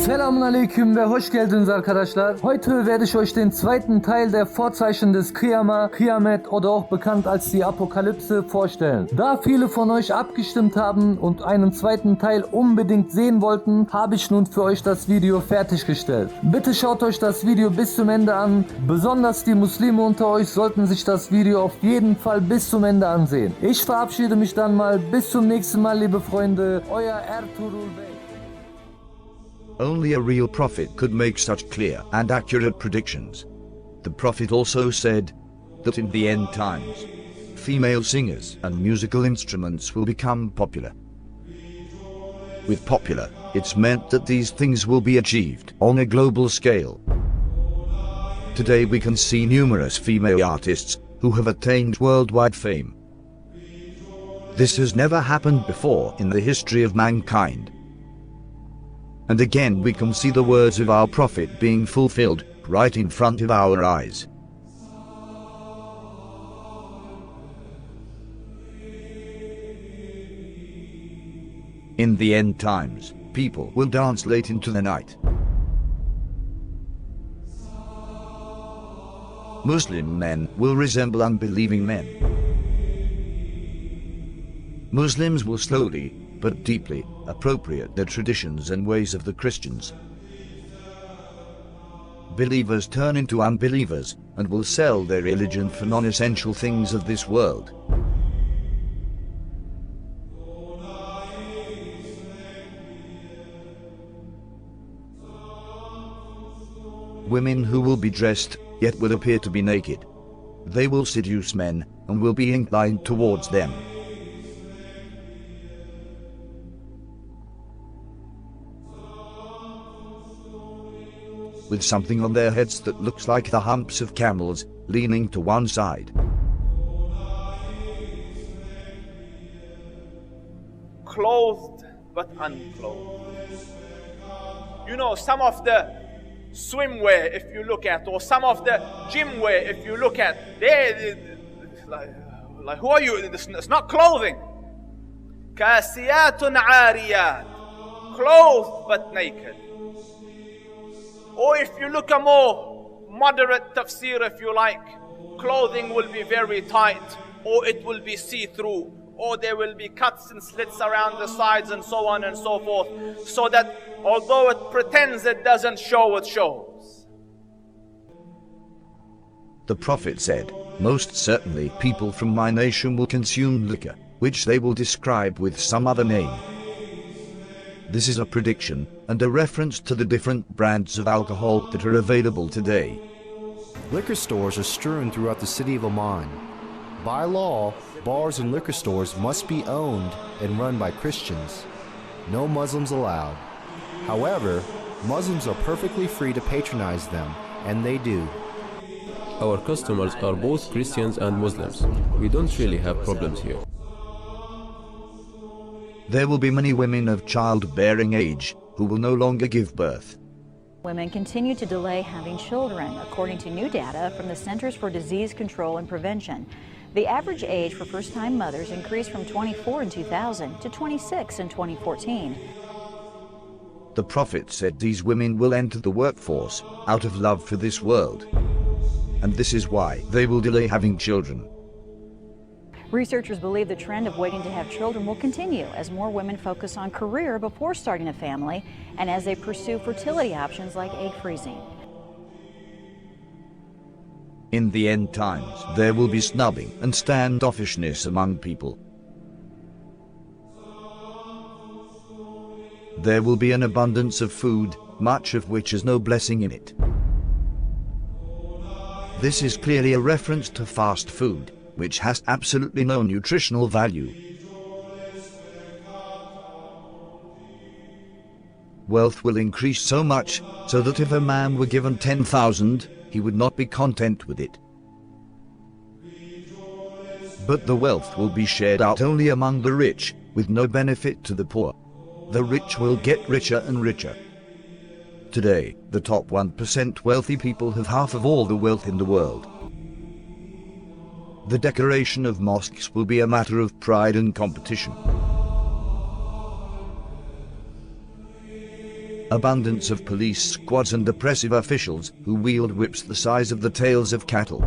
Selamünaleyküm ve hoş geldiniz arkadaşlar. Heute werde ich euch den zweiten Teil der Vorzeichen des Qiyamah, Kiyamet oder auch bekannt als die Apokalypse vorstellen. Da viele von euch abgestimmt haben und einen zweiten Teil unbedingt sehen wollten, habe ich nun für euch das Video fertiggestellt. Bitte schaut euch das Video bis zum Ende an. Besonders die Muslime unter euch sollten sich das Video auf jeden Fall bis zum Ende ansehen. Ich verabschiede mich dann mal. Bis zum nächsten Mal, liebe Freunde. Euer Ertuğrul Bey. Only a real prophet could make such clear and accurate predictions. The prophet also said that in the end times, female singers and musical instruments will become popular. With popular, it's meant that these things will be achieved on a global scale. Today we can see numerous female artists who have attained worldwide fame. This has never happened before in the history of mankind. And again we can see the words of our prophet being fulfilled right in front of our eyes. In the end times, people will dance late into the night. Muslim men will resemble unbelieving men. Muslims will slowly, but deeply, appropriate the traditions and ways of the Christians. Believers turn into unbelievers and will sell their religion for non-essential things of this world. Women who will be dressed, yet will appear to be naked. They will seduce men and will be inclined towards them. With something on their heads that looks like the humps of camels, leaning to one side. Clothed but unclothed. You know, some of the swimwear, if you look at, or some of the gym wear, if you look at, they like who are you? It's not clothing. Kasiyatun ariyat, clothed but naked. Or if you look a more moderate tafsir, if you like, clothing will be very tight, or it will be see-through, or there will be cuts and slits around the sides and so on and so forth, so that although it pretends it doesn't show, it shows. The Prophet said, "Most certainly people from my nation will consume liquor, which they will describe with some other name." This is a prediction and a reference to the different brands of alcohol that are available today. Liquor stores are strewn throughout the city of Amman. By law, bars and liquor stores must be owned and run by Christians. No Muslims allowed. However, Muslims are perfectly free to patronize them, and they do. Our customers are both Christians and Muslims. We don't really have problems here. There will be many women of childbearing age who will no longer give birth. Women continue to delay having children, according to new data from the Centers for Disease Control and Prevention. The average age for first-time mothers increased from 24 in 2000 to 26 in 2014. The Prophet said these women will enter the workforce out of love for this world. And this is why they will delay having children. Researchers believe the trend of waiting to have children will continue as more women focus on career before starting a family and as they pursue fertility options like egg freezing. In the end times, there will be snubbing and standoffishness among people. There will be an abundance of food, much of which has no blessing in it. This is clearly a reference to fast food, which has absolutely no nutritional value. Wealth will increase so much so that if a man were given 10,000, he would not be content with it. But the wealth will be shared out only among the rich, with no benefit to the poor. The rich will get richer and richer. Today, the top 1% wealthy people have half of all the wealth in the world. The decoration of mosques will be a matter of pride and competition. abundance of police squads and oppressive officials who wield whips the size of the tails of cattle.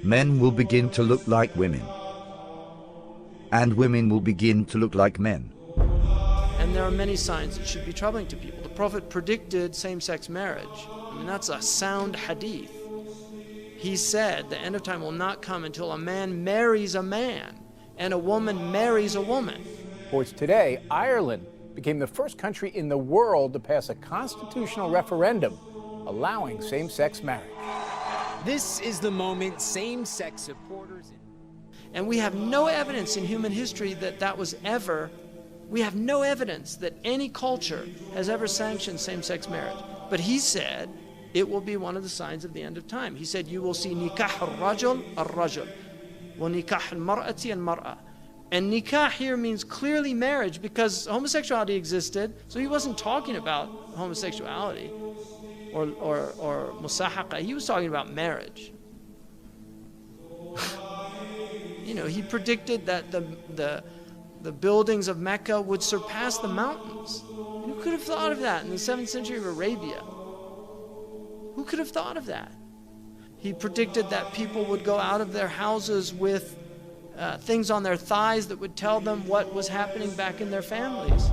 Men will begin to look like women, and women will begin to look like men. And there are many signs that should be troubling to people. The Prophet predicted same-sex marriage. I mean, that's a sound hadith. He said the end of time will not come until a man marries a man and a woman marries a woman. Sports today, Ireland became the first country in the world to pass a constitutional referendum allowing same-sex marriage. This is the moment same-sex supporters... And we have no evidence in human history that was ever, we have no evidence that any culture has ever sanctioned same-sex marriage. But he said it will be one of the signs of the end of time. He said you will see nikah al-rajul al-rajul, wa nikah al-mar'ati al-mar'a. And nikah here means clearly marriage because homosexuality existed, so he wasn't talking about homosexuality or musahaqa. He was talking about marriage. You know, he predicted that the buildings of Mecca would surpass the mountains. Who could have thought of that in the 7th century of Arabia? Who could have thought of that? He predicted that people would go out of their houses with things on their thighs that would tell them what was happening back in their families.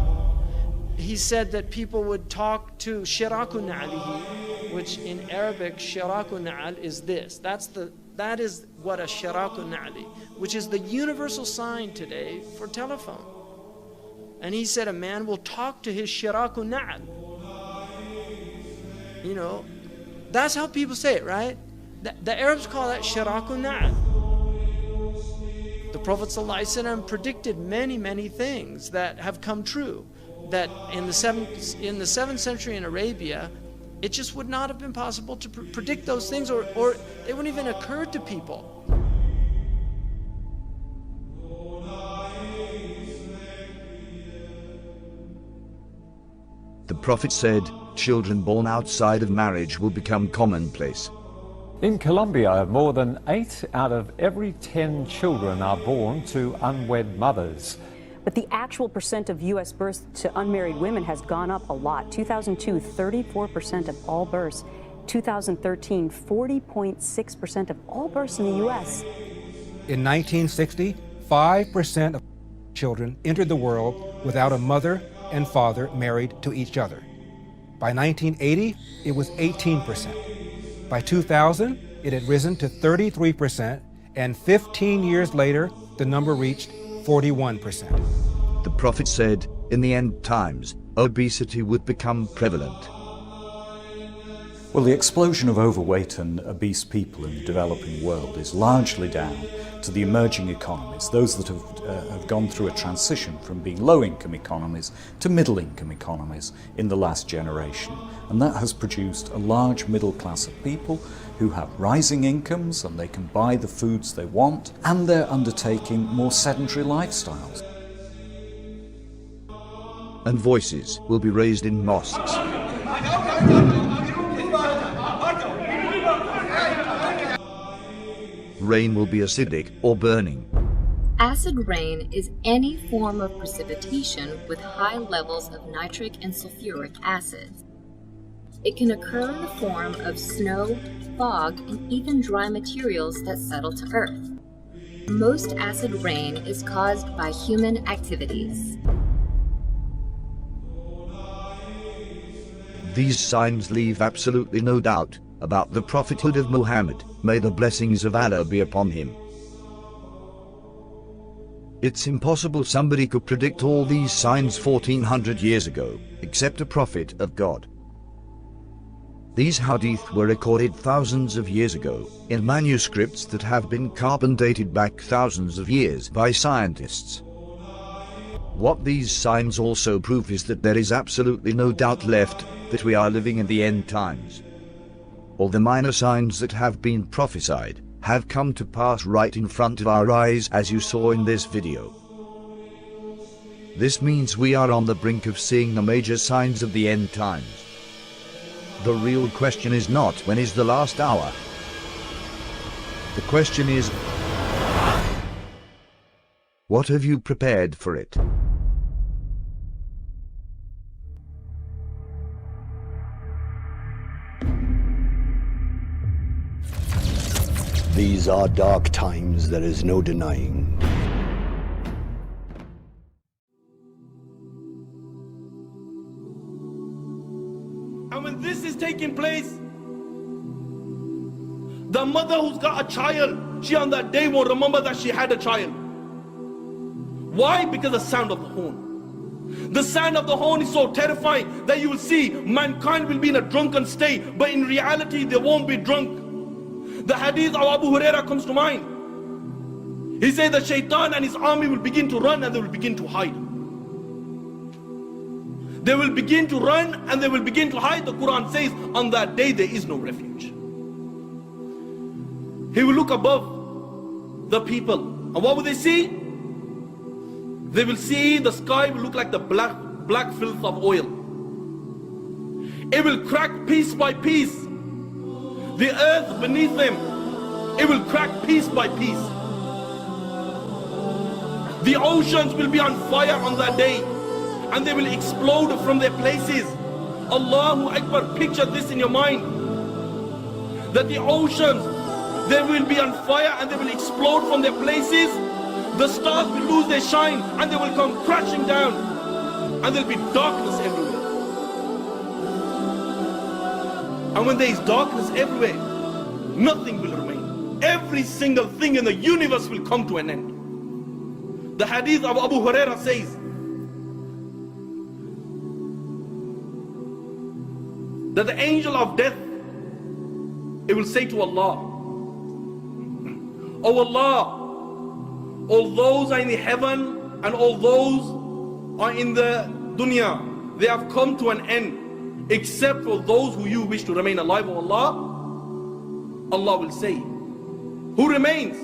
He said that people would talk to shiraku na'alihi, which in Arabic, shiraku na'al is this. That is what a shiraku na'ali, which is the universal sign today for telephone. And he said a man will talk to his shiraku na'al. You know, that's how people say it, right? The Arabs call that shiraku na'al. The Prophet ﷺ predicted many things that have come true. That in the 7th century in Arabia, it just would not have been possible to predict those things, or they wouldn't even occur to people. The Prophet said, children born outside of marriage will become commonplace. In Colombia, more than 8 out of every 10 children are born to unwed mothers. But the actual percent of U.S. births to unmarried women has gone up a lot. 2002, 34% of all births. 2013, 40.6% of all births in the U.S. In 1960, 5% of children entered the world without a mother and father married to each other. By 1980, it was 18%. By 2000, it had risen to 33%, and 15 years later, the number reached 41%. The Prophet said, in the end times, obesity would become prevalent. Well, the explosion of overweight and obese people in the developing world is largely down to the emerging economies, those that have gone through a transition from being low-income economies to middle-income economies in the last generation. And that has produced a large middle class of people who have rising incomes and they can buy the foods they want, and they're undertaking more sedentary lifestyles. And voices will be raised in mosques. Rain will be acidic or burning. Acid rain is any form of precipitation with high levels of nitric and sulfuric acids. It can occur in the form of snow, fog, and even dry materials that settle to earth. Most acid rain is caused by human activities. These signs leave absolutely no doubt about the prophethood of Muhammad. May the blessings of Allah be upon him. It's impossible somebody could predict all these signs 1400 years ago, except a prophet of God. These hadith were recorded thousands of years ago, in manuscripts that have been carbon dated back thousands of years by scientists. What these signs also prove is that there is absolutely no doubt left that we are living in the end times. All the minor signs that have been prophesied have come to pass right in front of our eyes, as you saw in this video. This means we are on the brink of seeing the major signs of the end times. The real question is not when is the last hour. The question is, What have you prepared for it? These are dark times, there is no denying. And when this is taking place, the mother who's got a child, she on that day won't remember that she had a child. Why? Because the sound of the horn. The sound of the horn is so terrifying that you will see mankind will be in a drunken state, but in reality they won't be drunk. The hadith of Abu Huraira comes to mind. He said that Shaitan and his army will begin to run and they will begin to hide. They will begin to run and they will begin to hide. The Quran says on that day there is no refuge. He will look above the people. And what will they see? They will see the sky will look like the black filth of oil. It will crack piece by piece. The earth beneath them, it will crack piece by piece. The oceans will be on fire on that day and they will explode from their places. Allahu Akbar, picture this in your mind. That the oceans, they will be on fire and they will explode from their places. The stars will lose their shine and they will come crashing down and there will be darkness everywhere. And when there is darkness everywhere, nothing will remain. Every single thing in the universe will come to an end. The hadith of Abu Huraira says that the angel of death, it will say to Allah, "Oh Allah, all those are in the heaven and all those are in the dunya, they have come to an end. Except for those who you wish to remain alive, O Allah." Allah will say, "Who remains?"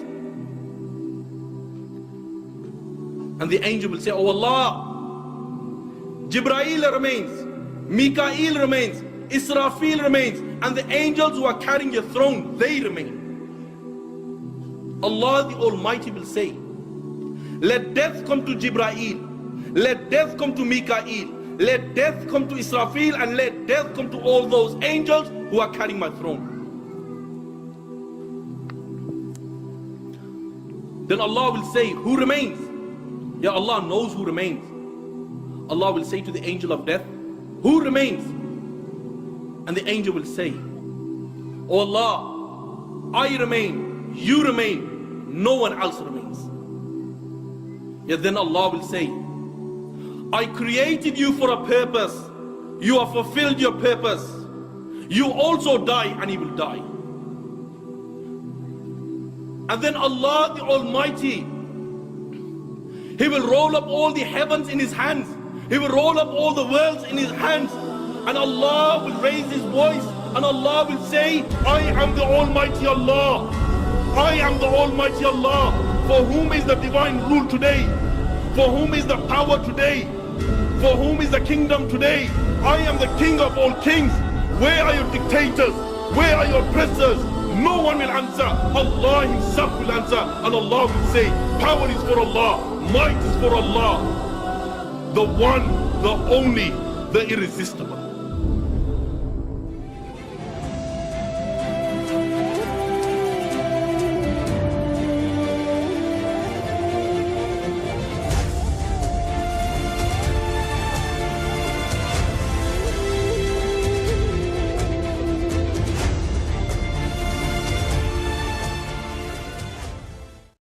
And the angel will say, "Oh Allah, Jibreel remains, Mikael remains, Israfil remains, and the angels who are carrying your throne, they remain." Allah the Almighty will say, "Let death come to Jibreel, let death come to Mikael, let death come to Israfil, and let death come to all those angels who are carrying my throne." Then Allah will say, "Who remains?" Yeah, Allah knows who remains. Allah will say to the angel of death, "Who remains?" And the angel will say, "Oh Allah, I remain, you remain, no one else remains." Yeah, then Allah will say, "I created you for a purpose. You have fulfilled your purpose. You also die and you will die." And then Allah the Almighty, He will roll up all the heavens in His hands. He will roll up all the worlds in His hands. And Allah will raise His voice and Allah will say, "I am the Almighty Allah. I am the Almighty Allah. For whom is the divine rule today? For whom is the power today? For whom is the kingdom today? I am the King of all kings. Where are your dictators? Where are your oppressors?" No one will answer. Allah Himself will answer. And Allah will say, "Power is for Allah. Might is for Allah. The one, the only, the irresistible."